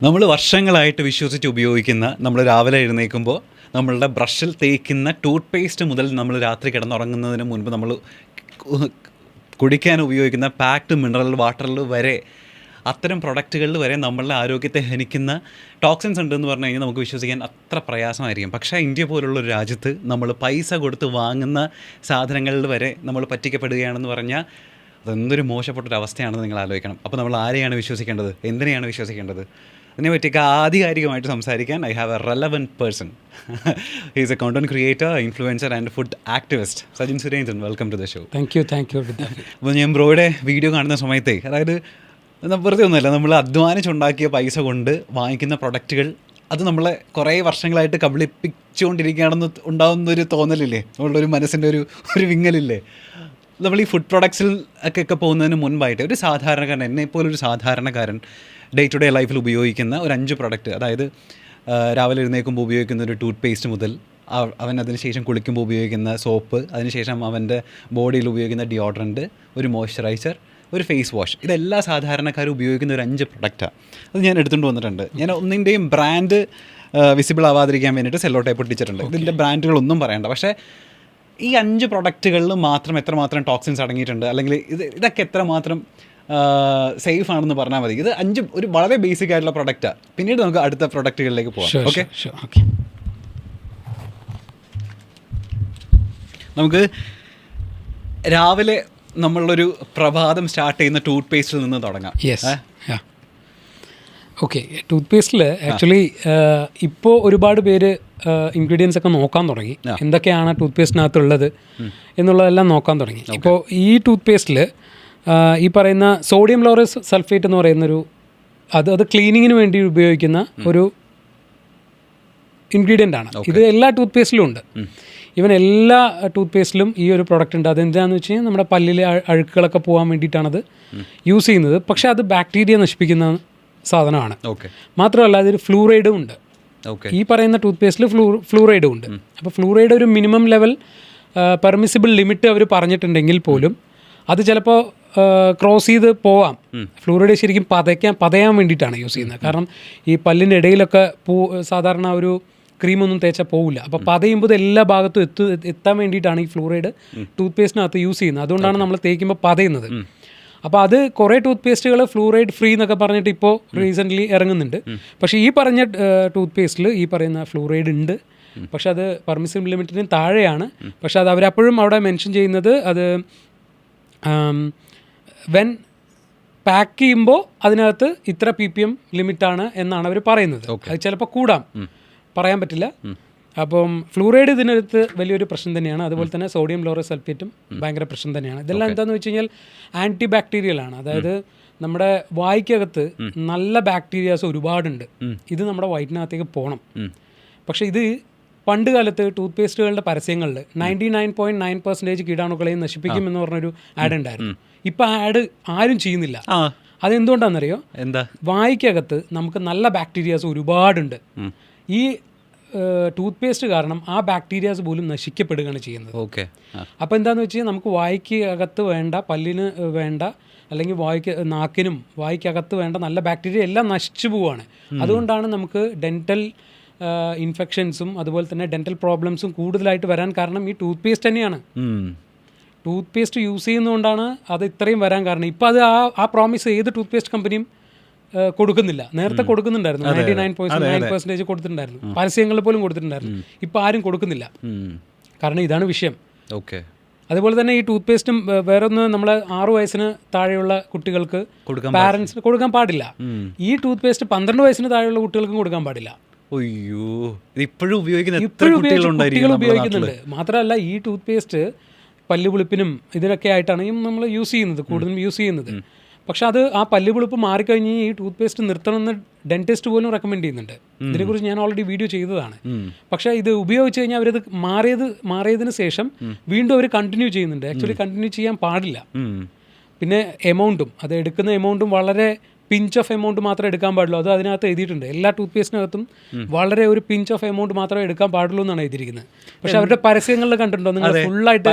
നമ്മൾ വർഷങ്ങളായിട്ട് വിശ്വസിച്ച് ഉപയോഗിക്കുന്ന, നമ്മൾ രാവിലെ എഴുന്നേൽക്കുമ്പോൾ നമ്മളുടെ ബ്രഷിൽ തേക്കുന്ന ടൂത്ത് പേസ്റ്റ് മുതൽ നമ്മൾ രാത്രി കിടന്നുറങ്ങുന്നതിന് മുൻപ് നമ്മൾ കുടിക്കാൻ ഉപയോഗിക്കുന്ന പാക്ഡ് മിനറൽ വാട്ടറിൽ വരെ, അത്തരം പ്രൊഡക്റ്റുകളിൽ വരെ നമ്മളുടെ ആരോഗ്യത്തെ ഹനിക്കുന്ന ടോക്സിൻസ് ഉണ്ടെന്ന് പറഞ്ഞു കഴിഞ്ഞാൽ നമുക്ക് വിശ്വസിക്കാൻ അത്ര പ്രയാസമായിരിക്കും. പക്ഷേ ഇന്ത്യ പോലുള്ളൊരു രാജ്യത്ത് നമ്മൾ പൈസ കൊടുത്ത് വാങ്ങുന്ന സാധനങ്ങളിൽ വരെ നമ്മൾ പറ്റിക്കപ്പെടുകയാണെന്ന് പറഞ്ഞാൽ അതെന്തൊരു മോശപ്പെട്ടൊരവസ്ഥയാണെന്ന് നിങ്ങൾ ആലോചിക്കണം. അപ്പോൾ നമ്മൾ ആരെയാണ് വിശ്വസിക്കേണ്ടത്, എന്തിനെയാണ് വിശ്വസിക്കേണ്ടത്? അതിനെ പറ്റിയൊക്കെ ആധികാരികമായിട്ട് സംസാരിക്കാൻ I have a relevant person. He's a content creator, influencer and food activist. Sajin Surendran, welcome to the show. Thank you. അപ്പോൾ ഞാൻ ബ്രോയുടെ വീഡിയോ കാണുന്ന സമയത്തേ, അതായത് വെറുതെ ഒന്നുമല്ല, നമ്മൾ അധ്വാനിച്ചുണ്ടാക്കിയ പൈസ കൊണ്ട് വാങ്ങിക്കുന്ന പ്രൊഡക്റ്റുകൾ അത് നമ്മളെ കുറേ വർഷങ്ങളായിട്ട് കബളിപ്പിച്ചുകൊണ്ടിരിക്കുകയാണെന്ന് ഉണ്ടാകുന്നൊരു തോന്നലില്ലേ, നമ്മളുടെ ഒരു മനസ്സിൻ്റെ ഒരു വിങ്ങലില്ലേ. നമ്മൾ ഈ ഫുഡ് പ്രൊഡക്ട്സിൽ ഒക്കെ പോകുന്നതിന് മുൻപായിട്ട് ഒരു സാധാരണക്കാരൻ, എന്നെപ്പോലൊരു സാധാരണക്കാരൻ ഡേ ടു ഡേ ലൈഫിൽ ഉപയോഗിക്കുന്ന ഒരു 5 പ്രൊഡക്റ്റ്, അതായത് രാവിലെ എഴുന്നേൽക്കുമ്പോൾ ഉപയോഗിക്കുന്ന ഒരു ടൂത്ത് പേസ്റ്റ് മുതൽ അവൻ അതിനുശേഷം കുളിക്കുമ്പോൾ ഉപയോഗിക്കുന്ന സോപ്പ്, അതിനുശേഷം അവൻ്റെ ബോഡിയിൽ ഉപയോഗിക്കുന്ന ഡിയോഡ്രൻറ്റ്, ഒരു മോയ്സ്ചറൈസർ, ഒരു ഫേസ് വാഷ്, ഇതെല്ലാ സാധാരണക്കാരും ഉപയോഗിക്കുന്ന ഒരു 5 പ്രൊഡക്റ്റാണ്. അത് ഞാൻ എടുത്തുകൊണ്ട് വന്നിട്ടുണ്ട്. ഞാൻ ഒന്നിൻ്റെയും ബ്രാൻഡ് വിസിബിൾ ആവാതിരിക്കാൻ വേണ്ടിയിട്ട് സെല്ലോ ടേപ്പ് ഒട്ടിച്ചിട്ടുണ്ട്. ഇതിൻ്റെ ബ്രാൻഡുകളൊന്നും പറയണ്ട. പക്ഷേ ഈ 5 പ്രൊഡക്റ്റുകളിൽ മാത്രം എത്രമാത്രം ടോക്സിൻസ് അടങ്ങിയിട്ടുണ്ട്, അല്ലെങ്കിൽ ഇതൊക്കെ എത്രമാത്രം സേഫ് ആണെന്ന് പറഞ്ഞാൽ മതി. ഇത് 5 ഒരു വളരെ ബേസിക് ആയിട്ടുള്ള പ്രൊഡക്റ്റാണ്. പിന്നീട് നമുക്ക് അടുത്ത പ്രൊഡക്റ്റുകളിലേക്ക് പോകാം. ഓക്കെ, നമുക്ക് രാവിലെ നമ്മളൊരു പ്രഭാതം സ്റ്റാർട്ട് ചെയ്യുന്ന ടൂത്ത് പേസ്റ്റിൽ നിന്ന് തുടങ്ങാം. ഓക്കെ, ടൂത്ത് പേസ്റ്റിൽ ആക്ച്വലി ഇപ്പോൾ ഒരുപാട് പേര് ഇൻഗ്രീഡിയൻസ് ഒക്കെ നോക്കാൻ തുടങ്ങി, എന്തൊക്കെയാണ് ടൂത്ത് പേസ്റ്റിനകത്തുള്ളത് എന്നുള്ളതെല്ലാം നോക്കാൻ തുടങ്ങി. ഇപ്പോൾ ഈ ടൂത്ത് പേസ്റ്റിൽ ഈ പറയുന്ന സോഡിയം ലോറസ് സൾഫേറ്റ് എന്ന് പറയുന്നൊരു അത് ക്ലീനിങ്ങിന് വേണ്ടി ഉപയോഗിക്കുന്ന ഒരു ഇൻഗ്രീഡിയൻ്റ് ആണ്. ഇത് എല്ലാ ടൂത്ത് പേസ്റ്റിലും ഉണ്ട്. ഈവൻ എല്ലാ ടൂത്ത് പേസ്റ്റിലും ഈ ഒരു പ്രൊഡക്റ്റ് ഉണ്ട്. അതെന്താണെന്ന് വെച്ച് കഴിഞ്ഞാൽ നമ്മുടെ പല്ലിലെ അഴുക്കുകളൊക്കെ പോകാൻ വേണ്ടിയിട്ടാണത് യൂസ് ചെയ്യുന്നത്. പക്ഷേ അത് ബാക്ടീരിയ നശിപ്പിക്കുന്ന സാധനമാണ്. മാത്രമല്ല അതിൽ ഫ്ലൂറൈഡും ഉണ്ട്. ഈ പറയുന്ന ടൂത്ത് പേസ്റ്റിൽ ഫ്ലൂറൈഡും ഉണ്ട്. അപ്പോൾ ഫ്ലൂറൈഡ് ഒരു മിനിമം ലെവൽ പെർമിസിബിൾ ലിമിറ്റ് അവർ പറഞ്ഞിട്ടുണ്ടെങ്കിൽ പോലും അത് ചിലപ്പോൾ ക്രോസ് ചെയ്ത് പോവാം. ഫ്ലൂറൈഡ് ശരിക്കും പതയാൻ വേണ്ടിയിട്ടാണ് യൂസ് ചെയ്യുന്നത്. കാരണം ഈ പല്ലിൻ്റെ ഇടയിലൊക്കെ സാധാരണ ഒരു ക്രീമൊന്നും തേച്ചാൽ പോകില്ല. അപ്പോൾ പതയുമ്പോൾ എല്ലാ ഭാഗത്തും എത്താൻ വേണ്ടിയിട്ടാണ് ഈ ഫ്ലൂറൈഡ് ടൂത്ത് പേസ്റ്റിനകത്ത് യൂസ് ചെയ്യുന്നത്. അതുകൊണ്ടാണ് നമ്മൾ തേക്കുമ്പോൾ പതയുന്നത്. അപ്പോൾ അത് കുറേ ടൂത്ത് പേസ്റ്റുകൾ ഫ്ലൂറൈഡ് ഫ്രീ എന്നൊക്കെ പറഞ്ഞിട്ട് ഇപ്പോൾ റീസെൻ്റ്ലി ഇറങ്ങുന്നുണ്ട്. പക്ഷേ ഈ പറഞ്ഞ ടൂത്ത് പേസ്റ്റിൽ ഈ പറയുന്ന ഫ്ലൂറൈഡ് ഉണ്ട്. പക്ഷെ അത് പെർമിസിബിൾ ലിമിറ്റിന് താഴെയാണ്. പക്ഷെ അത് അവരപ്പോഴും അവിടെ മെൻഷൻ ചെയ്യുന്നത് അത് വെൻ പാക്ക് ചെയ്യുമ്പോൾ അതിനകത്ത് ഇത്ര PPM ലിമിറ്റാണ് എന്നാണ് അവർ പറയുന്നത്. അത് ചിലപ്പോൾ കൂടാം, പറയാൻ പറ്റില്ല. അപ്പം ഫ്ലൂറൈഡ് ഇതിനകത്ത് വലിയൊരു പ്രശ്നം തന്നെയാണ്. അതുപോലെ തന്നെ സോഡിയം ലോറസ് സൾഫേറ്റും ഭയങ്കര പ്രശ്നം തന്നെയാണ്. ഇതെല്ലാം എന്താണെന്ന് വെച്ച് കഴിഞ്ഞാൽ ആൻറ്റി ബാക്ടീരിയലാണ്. അതായത് നമ്മുടെ വായ്ക്കകത്ത് നല്ല ബാക്ടീരിയാസ് ഒരുപാടുണ്ട്. ഇത് നമ്മുടെ വയറ്റിനകത്തേക്ക് പോകണം. പക്ഷേ ഇത് പണ്ട് കാലത്ത് ടൂത്ത് പേസ്റ്റുകളുടെ പരസ്യങ്ങളിൽ 99.9% കീടാണുക്കളെയും നശിപ്പിക്കും എന്ന് പറഞ്ഞൊരു ആഡ് ഉണ്ടായിരുന്നു. ഇപ്പം ആഡ് ആരും ചെയ്യുന്നില്ല. അതെന്തുകൊണ്ടാണെന്നറിയോ? എന്താ? വായ്ക്കകത്ത് നമുക്ക് നല്ല ബാക്ടീരിയാസ് ഒരുപാടുണ്ട്. ഈ ടൂത്ത് പേസ്റ്റ് കാരണം ആ ബാക്ടീരിയാസ് പോലും നശിക്കപ്പെടുകയാണ് ചെയ്യുന്നത്. അപ്പോൾ എന്താണെന്ന് വെച്ച് കഴിഞ്ഞാൽ നമുക്ക് വായ്ക്ക് അകത്ത് വേണ്ട, പല്ലിന് വേണ്ട, അല്ലെങ്കിൽ നാക്കിനും വായ്ക്കകത്ത് വേണ്ട നല്ല ബാക്ടീരിയ എല്ലാം നശിച്ചു പോവുകയാണ്. അതുകൊണ്ടാണ് നമുക്ക് ഡെൻറ്റൽ ഇൻഫെക്ഷൻസും അതുപോലെ തന്നെ ഡെൻറ്റൽ പ്രോബ്ലംസും കൂടുതലായിട്ട് വരാൻ കാരണം ഈ ടൂത്ത് പേസ്റ്റ് തന്നെയാണ്. ടൂത്ത് പേസ്റ്റ് യൂസ് ചെയ്യുന്നതുകൊണ്ടാണ് അത് ഇത്രയും വരാൻ കാരണം. ഇപ്പോൾ അത് ആ പ്രോമിസ് ഏത് ടൂത്ത് പേസ്റ്റ് കമ്പനിയും കൊടുക്കുന്നില്ല. നേരത്തെ കൊടുക്കുന്നുണ്ടായിരുന്നു, 99.9% കൊടുത്തിട്ടുണ്ടായിരുന്നു, പരസ്യങ്ങളിൽ പോലും കൊടുത്തിട്ടുണ്ടായിരുന്നു. ഇപ്പോൾ ആരും കൊടുക്കുന്നില്ല. കാരണം ഇതാണ് വിഷയം. അതുപോലെ തന്നെ ഈ ടൂത്ത് പേസ്റ്റും വേറൊന്ന്, നമ്മൾ 6 വയസ്സിന് താഴെയുള്ള കുട്ടികൾക്ക് പാരൻസിന് കൊടുക്കാൻ പാടില്ല. ഈ ടൂത്ത് പേസ്റ്റ് 12 വയസ്സിന് താഴെയുള്ള കുട്ടികൾക്കും കൊടുക്കാൻ പാടില്ല. ഇപ്പോഴും കുട്ടികൾ ഉപയോഗിക്കുന്നുണ്ട്. മാത്രമല്ല ഈ ടൂത്ത് പേസ്റ്റ് പല്ലുപുളിപ്പിനും ഇതിനൊക്കെ ആയിട്ടാണ് നമ്മൾ യൂസ് ചെയ്യുന്നത്, കൂടുതലും യൂസ് ചെയ്യുന്നത്. പക്ഷെ അത് ആ പല്ലുപുളിപ്പ് മാറിക്കഴിഞ്ഞ് ഈ ടൂത്ത് പേസ്റ്റ് നിർത്തണമെന്ന് ഡെന്റിസ്റ്റ് പോലും റെക്കമെൻഡ് ചെയ്യുന്നുണ്ട്. ഇതിനെക്കുറിച്ച് ഞാൻ ഓൾറെഡി വീഡിയോ ചെയ്തതാണ്. പക്ഷേ ഇത് ഉപയോഗിച്ച് കഴിഞ്ഞാൽ അവരത് മാറിയതിന് ശേഷം വീണ്ടും അവർ കണ്ടിന്യൂ ചെയ്യുന്നുണ്ട്. ആക്ച്വലി കണ്ടിന്യൂ ചെയ്യാൻ പാടില്ല. പിന്നെ എമൗണ്ടും, അത് എടുക്കുന്ന എമൗണ്ടും വളരെ പിഞ്ച് ഓഫ് എമൗണ്ട് മാത്രമേ എടുക്കാൻ പാടുള്ളൂ. അത് അതിനകത്ത് എഴുതിയിട്ടുണ്ട്. എല്ലാ ടൂത്ത് പേസ്റ്റിനകത്തും വളരെ ഒരു പിഞ്ച് ഓഫ് എമൗണ്ട് മാത്രമേ എടുക്കാൻ പാടുള്ളൂ എന്നാണ് എഴുതിയിരിക്കുന്നത്. പക്ഷെ അവരുടെ പരസ്യങ്ങളിൽ കണ്ടിട്ടുണ്ടോ നിങ്ങൾ ഫുള്ളായിട്ട്?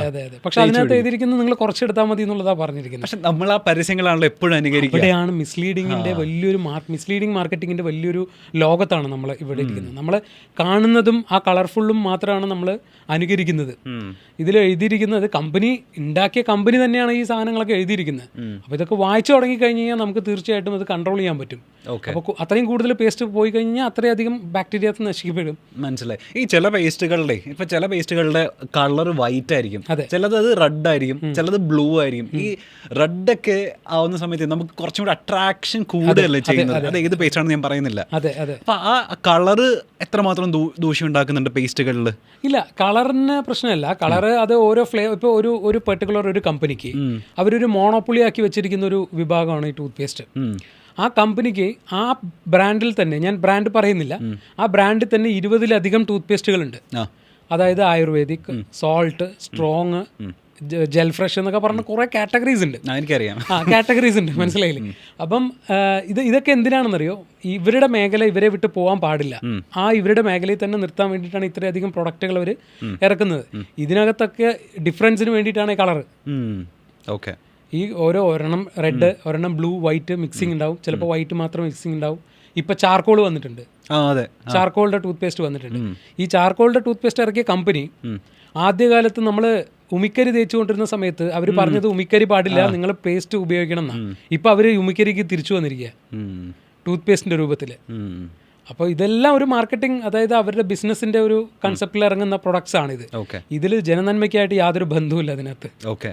അതെ. പക്ഷെ അതിനകത്ത് എഴുതിയിരിക്കുന്നത് നിങ്ങൾ കുറച്ചെടുത്താൽ മതി എന്നുള്ളതാണ് പറഞ്ഞിരിക്കുന്നത്. പക്ഷെ നമ്മൾ ആ പരസ്യങ്ങളാണല്ലോ എപ്പോഴും അനുകരിക്കുക. ഇവിടെയാണ് മിസ്ലീഡിങ്ങിന്റെ വലിയൊരു മിസ്ലീഡിങ് മാർക്കറ്റിങ്ങിന്റെ വലിയൊരു ലോകത്താണ് നമ്മൾ ഇവിടെ ഇരിക്കുന്നത്. നമ്മൾ കാണുന്നതും ആ കളർഫുള്ളും മാത്രമാണ് നമ്മൾ അനുകരിക്കുന്നത്. ഇതിൽ എഴുതിയിരിക്കുന്നത് കമ്പനി ഉണ്ടാക്കിയ കമ്പനി തന്നെയാണ് ഈ സാധനങ്ങളൊക്കെ എഴുതിയിരിക്കുന്നത്. അപ്പോൾ ഇതൊക്കെ വായിച്ചു തുടങ്ങി കഴിഞ്ഞ് കഴിഞ്ഞാൽ നമുക്ക് തീർച്ചയായിട്ടും അത് കൺട്രോൾ ചെയ്യാൻ പറ്റും. അപ്പോൾ അത്രയും കൂടുതൽ പേസ്റ്റ് പോയി കഴിഞ്ഞാൽ അത്രയധികം ബാക്ടീരിയാസ് നശിക്കപ്പെടും. മനസ്സിലായി. ഈ ചില പേസ്റ്റുകളുടെ കളർ വൈറ്റ് ആയിരിക്കും, ചിലത് അത് റെഡ് ആയിരിക്കും, ചിലത് ബ്ലൂ ആയിരിക്കും. ഈ റെഡൊക്കെ ആവുന്ന സമയത്ത് നമുക്ക് കുറച്ചും കൂടി അട്രാക്ഷൻ കൂടുതലല്ലേ ചെയ്യുന്നത്. അത് ഏത് പേസ്റ്റ് ആണെന്ന് ഞാൻ പറയുന്നില്ല. അപ്പൊ ആ കളറ് എത്രമാത്രം ദൂഷ്യം ഉണ്ടാക്കുന്നുണ്ട് പേസ്റ്റുകളിൽ? ഇല്ല, കളറിന് പ്രശ്നമല്ല. കളറ് അത് ഓരോ ഇപ്പോൾ ഒരു പെർട്ടിക്കുലർ ഒരു കമ്പനിക്ക് അവരൊരു മോണോപ്പൊളി ആക്കി വെച്ചിരിക്കുന്ന ഒരു വിഭാഗമാണ് ഈ ടൂത്ത് പേസ്റ്റ്. ആ കമ്പനിക്ക് ആ ബ്രാൻഡിൽ തന്നെ, ഞാൻ ബ്രാൻഡ് പറയുന്നില്ല, ആ ബ്രാൻഡിൽ തന്നെ 20-ലധികം ടൂത്ത് പേസ്റ്റുകളുണ്ട്. അതായത് ayurvedic, salt, strong, gel fresh എന്നൊക്കെ പറഞ്ഞ കുറേ കാറ്റഗറീസ് ഉണ്ട്. എനിക്കറിയാം, കാറ്റഗറീസ് ഉണ്ട്, മനസ്സിലായില്ലേ? അപ്പം ഇതൊക്കെ എന്തിനാണെന്നറിയോ? ഇവരുടെ മേഖല ഇവരെ വിട്ട് പോകാൻ പാടില്ല. ഇവരുടെ മേഖലയിൽ തന്നെ നിർത്താൻ വേണ്ടിയിട്ടാണ് ഇത്രയധികം പ്രൊഡക്റ്റുകൾ അവർ ഇറക്കുന്നത്. ഇതിനകത്തൊക്കെ ഡിഫറൻസിന് വേണ്ടിയിട്ടാണ് ഈ കളറ്. ഓക്കെ. ഈ ഒരെണ്ണം റെഡ്, ഒരെണ്ണം ബ്ലൂ, വൈറ്റ് മിക്സിംഗ് ഉണ്ടാവും. ചിലപ്പോൾ വൈറ്റ് മാത്രം മിക്സിംഗ് ഉണ്ടാവും. ഇപ്പം ചാർക്കോൾ വന്നിട്ടുണ്ട്, ചാർക്കോളിൻ്റെ ടൂത്ത് പേസ്റ്റ് വന്നിട്ടുണ്ട്. ഈ ചാർക്കോളിൻ്റെ ടൂത്ത് പേസ്റ്റ് ഇറക്കിയ കമ്പനി ആദ്യകാലത്ത് നമ്മൾ ഉമിക്കരി തേച്ചുകൊണ്ടിരുന്ന സമയത്ത് അവർ പറഞ്ഞത് ഉമിക്കരി പാടില്ല, നിങ്ങൾ പേസ്റ്റ് ഉപയോഗിക്കണം എന്നാണ്. ഇപ്പം അവർ ഉമിക്കരിക്ക് തിരിച്ചു വന്നിരിക്കുക ടൂത്ത് പേസ്റ്റിൻ്റെ രൂപത്തിൽ. അപ്പോൾ ഇതെല്ലാം ഒരു മാർക്കറ്റിംഗ്, അതായത് അവരുടെ ബിസിനസിന്റെ ഒരു കൺസെപ്റ്റിൽ ഇറങ്ങുന്ന പ്രൊഡക്ട്സ് ആണിത്. ഇതിൽ ജനനന്മയ്ക്കായിട്ട് യാതൊരു ബന്ധവുമില്ല അതിനകത്ത്. ഓക്കെ.